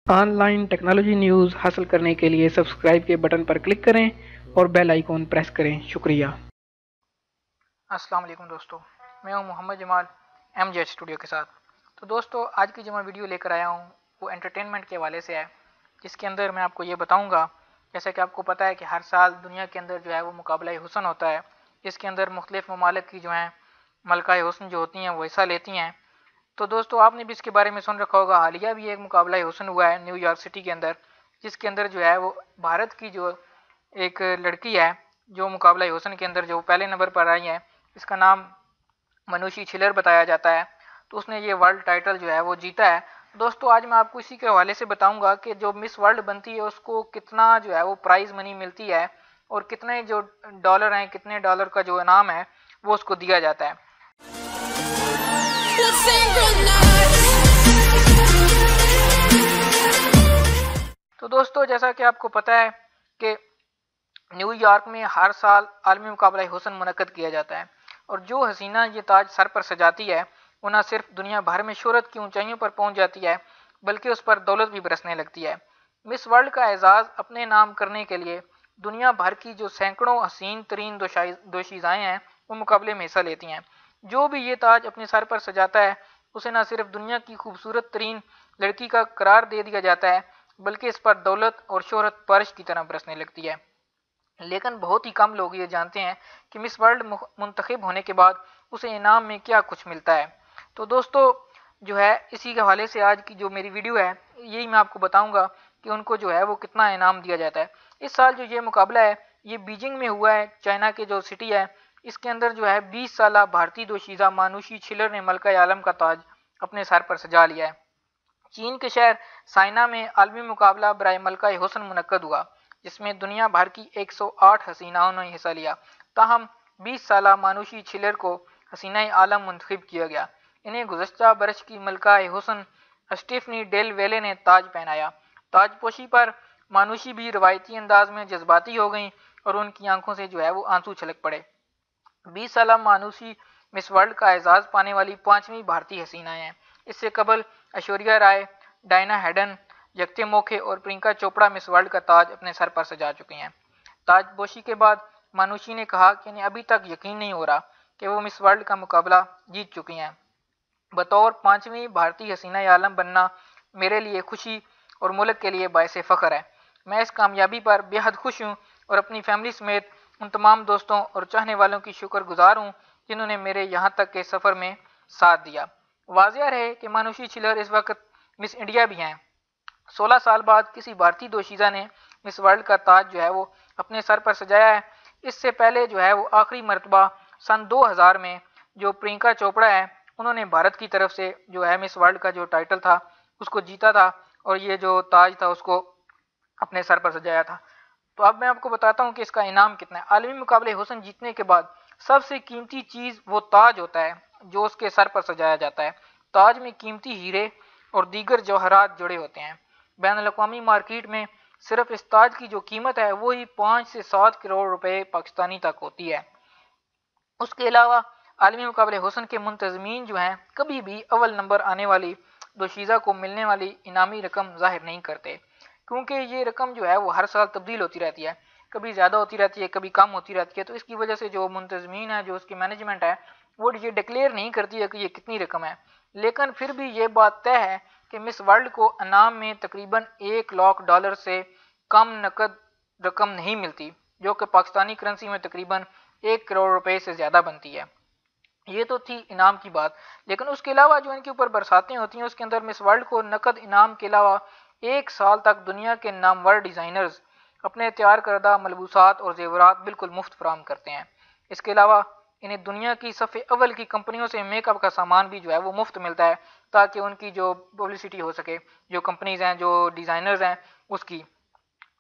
On line technology news حاصل کرنے کے لیے سبسکرائب کے بٹن پر کلک کریں اور بیل آئیکن پریس کریں۔ شکریہ۔ السلام علیکم دوستو، میں ہوں محمد جمال ایم جے ایچ اسٹوڈیو کے ساتھ۔ تو دوستو آج کی جو میں ویڈیو لے کر آیا ہوں وہ انٹرٹینمنٹ کے حوالے سے ہے، جس کے اندر میں آپ کو یہ بتاؤں گا جیسے کہ آپ کو پتہ ہے کہ ہر سال دنیا کے اندر جو ہے وہ مقابلہ حسن ہوتا ہے، جس کے اندر مختلف ممالک کی جو ہیں ملکہ حسن جو ہوتی ہیں وہ حصہ لیتی ہیں۔ تو دوستو آپ نے بھی اس کے بارے میں سن رکھا ہوگا، حالیہ بھی ایک مقابلہ حسن ہوا ہے نیو یارک سٹی کے اندر، جس کے اندر جو ہے وہ بھارت کی جو ایک لڑکی ہے جو مقابلہ حسن کے اندر جو پہلے نمبر پر آئی ہے، اس کا نام منوشی چھلر بتایا جاتا ہے، تو اس نے یہ ورلڈ ٹائٹل جو ہے وہ جیتا ہے۔ دوستو آج میں آپ کو اسی کے حوالے سے بتاؤں گا کہ جو مس ورلڈ بنتی ہے اس کو کتنا جو ہے وہ پرائز منی ملتی ہے اور کتنے جو ڈالر ہیں، کتنے ڈالر کا جو انعام ہے وہ اس کو دیا جاتا ہے۔ تو دوستو جیسا کہ آپ کو پتہ ہے کہ نیو یارک میں ہر سال عالمی مقابلہ حسن منعقد کیا جاتا ہے، اور جو حسینہ یہ تاج سر پر سجاتی ہے وہ نہ صرف دنیا بھر میں شہرت کی اونچائیوں پر پہنچ جاتی ہے بلکہ اس پر دولت بھی برسنے لگتی ہے۔ مس ورلڈ کا اعزاز اپنے نام کرنے کے لیے دنیا بھر کی جو سینکڑوں حسین ترین دوشیزائیں ہیں وہ مقابلے میں حصہ لیتی ہیں۔ جو بھی یہ تاج اپنے سر پر سجاتا ہے اسے نہ صرف دنیا کی خوبصورت ترین لڑکی کا قرار دے دیا جاتا ہے بلکہ اس پر دولت اور شہرت بارش کی طرح برسنے لگتی ہے۔ لیکن بہت ہی کم لوگ یہ جانتے ہیں کہ مس ورلڈ منتخب ہونے کے بعد اسے انعام میں کیا کچھ ملتا ہے۔ تو دوستو جو ہے اسی کے حوالے سے آج کی جو میری ویڈیو ہے یہی میں آپ کو بتاؤں گا کہ ان کو جو ہے وہ کتنا انعام دیا جاتا ہے۔ اس سال جو یہ مقابلہ ہے یہ بیجنگ میں ہوا ہے، چائنا کے جو سٹی ہے، اس کے اندر جو ہے 20 سالہ بھارتی دوشیزہ مانوشی چھلر نے ملکہ عالم کا تاج اپنے سر پر سجا لیا ہے۔ چین کے شہر سائنا میں عالمی مقابلہ برائے ملکہ حسن منعقد ہوا، جس میں دنیا بھر کی 108 حسیناؤں نے حصہ لیا۔ تاہم 20 سالہ مانوشی چھلر کو حسینہ عالم منتخب کیا گیا۔ انہیں گزشتہ برس کی ملکہ حسن اسٹیفنی ڈیل ویلے نے تاج پہنایا۔ تاج پوشی پر مانوشی بھی روایتی انداز میں جذباتی ہو گئیں اور ان کی آنکھوں سے جو ہے وہ آنسو چھلک پڑے۔ 20 سالہ مانوشی مس ورلڈ کا اعزاز پانے والی 5ویں بھارتی حسینہ ہیں۔ اس سے قبل ایشوریہ رائے، ڈائنا ہیڈن، یکتے موکھے اور پرینکا چوپڑا مس ورلڈ کا تاج اپنے سر پر سجا چکی ہیں۔ تاج پوشی کے بعد مانوشی نے کہا کہ انہیں ابھی تک یقین نہیں ہو رہا کہ وہ مس ورلڈ کا مقابلہ جیت چکی ہیں۔ بطور 5ویں بھارتی حسینہ عالم بننا میرے لیے خوشی اور ملک کے لیے باعث فخر ہے۔ میں اس کامیابی پر بے حد خوش ہوں اور اپنی فیملی سمیت ان تمام دوستوں اور چاہنے والوں کی شکر گزار ہوں جنہوں نے میرے یہاں تک کے سفر میں ساتھ دیا۔ واضح رہے کہ مانوشی چھلر اس وقت مس انڈیا بھی ہیں۔ 16 سال بعد کسی بھارتی دوشیزہ نے مس ورلڈ کا تاج جو ہے وہ اپنے سر پر سجایا ہے۔ اس سے پہلے جو ہے وہ آخری مرتبہ سن 2000 میں جو پرینکا چوپڑا ہے انہوں نے بھارت کی طرف سے جو ہے مس ورلڈ کا جو ٹائٹل تھا اس کو جیتا تھا اور یہ جو تاج تھا اس کو اپنے سر پر سجایا تھا۔ تو اب میں آپ کو بتاتا ہوں کہ اس کا انعام کتنا ہے۔ عالمی مقابلے حسن جیتنے کے بعد سب سے قیمتی چیز وہ تاج ہوتا ہے جو اس کے سر پر سجایا جاتا ہے۔ تاج میں قیمتی ہیرے اور دیگر جواہرات جڑے ہوتے ہیں۔ بین الاقوامی مارکیٹ میں صرف اس تاج کی جو قیمت ہے وہی 5 سے 7 کروڑ روپے پاکستانی تک ہوتی ہے۔ اس کے علاوہ عالمی مقابلے حسن کے منتظمین جو ہیں کبھی بھی اول نمبر آنے والی دوشیزہ کو ملنے والی انعامی رقم ظاہر نہیں کرتے، کیونکہ یہ رقم جو ہے وہ ہر سال تبدیل ہوتی رہتی ہے، کبھی زیادہ ہوتی رہتی ہے، کبھی کم ہوتی رہتی ہے۔ تو اس کی وجہ سے جو منتظمین ہے، جو اس کی مینجمنٹ ہے، وہ یہ ڈکلیئر نہیں کرتی ہے کہ یہ کتنی رقم ہے، لیکن پھر بھی یہ بات طے ہے کہ مس ورلڈ کو انعام میں تقریباً $1,00,000 سے کم نقد رقم نہیں ملتی، جو کہ پاکستانی کرنسی میں تقریباً 1 کروڑ روپے سے زیادہ بنتی ہے۔ یہ تو تھی انعام کی بات، لیکن اس کے علاوہ جو ان کے اوپر برساتیں ہوتی ہیں اس کے اندر مس ورلڈ کو نقد انعام کے علاوہ 1 سال تک دنیا کے نامور ڈیزائنرز اپنے تیار کردہ ملبوسات اور زیورات بالکل مفت فراہم کرتے ہیں۔ اس کے علاوہ انہیں دنیا کی صف اول کی کمپنیوں سے میک اپ کا سامان بھی جو ہے وہ مفت ملتا ہے تاکہ ان کی جو پبلسٹی ہو سکے، جو کمپنیز ہیں، جو ڈیزائنرز ہیں اس کی۔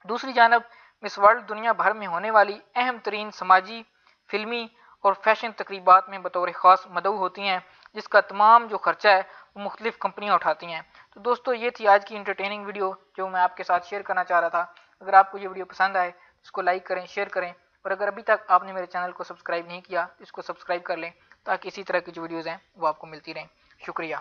دوسری جانب مس ورلڈ دنیا بھر میں ہونے والی اہم ترین سماجی، فلمی اور فیشن تقریبات میں بطور خاص مدعو ہوتی ہیں، جس کا تمام جو خرچہ ہے وہ مختلف کمپنیاں اٹھاتی ہیں۔ تو دوستو یہ تھی آج کی انٹرٹیننگ ویڈیو جو میں آپ کے ساتھ شیئر کرنا چاہ رہا تھا۔ اگر آپ کو یہ ویڈیو پسند آئے اس کو لائک کریں، شیئر کریں، اور اگر ابھی تک آپ نے میرے چینل کو سبسکرائب نہیں کیا تو اس کو سبسکرائب کر لیں تاکہ اسی طرح کی جو ویڈیوز ہیں وہ آپ کو ملتی رہیں۔ شکریہ۔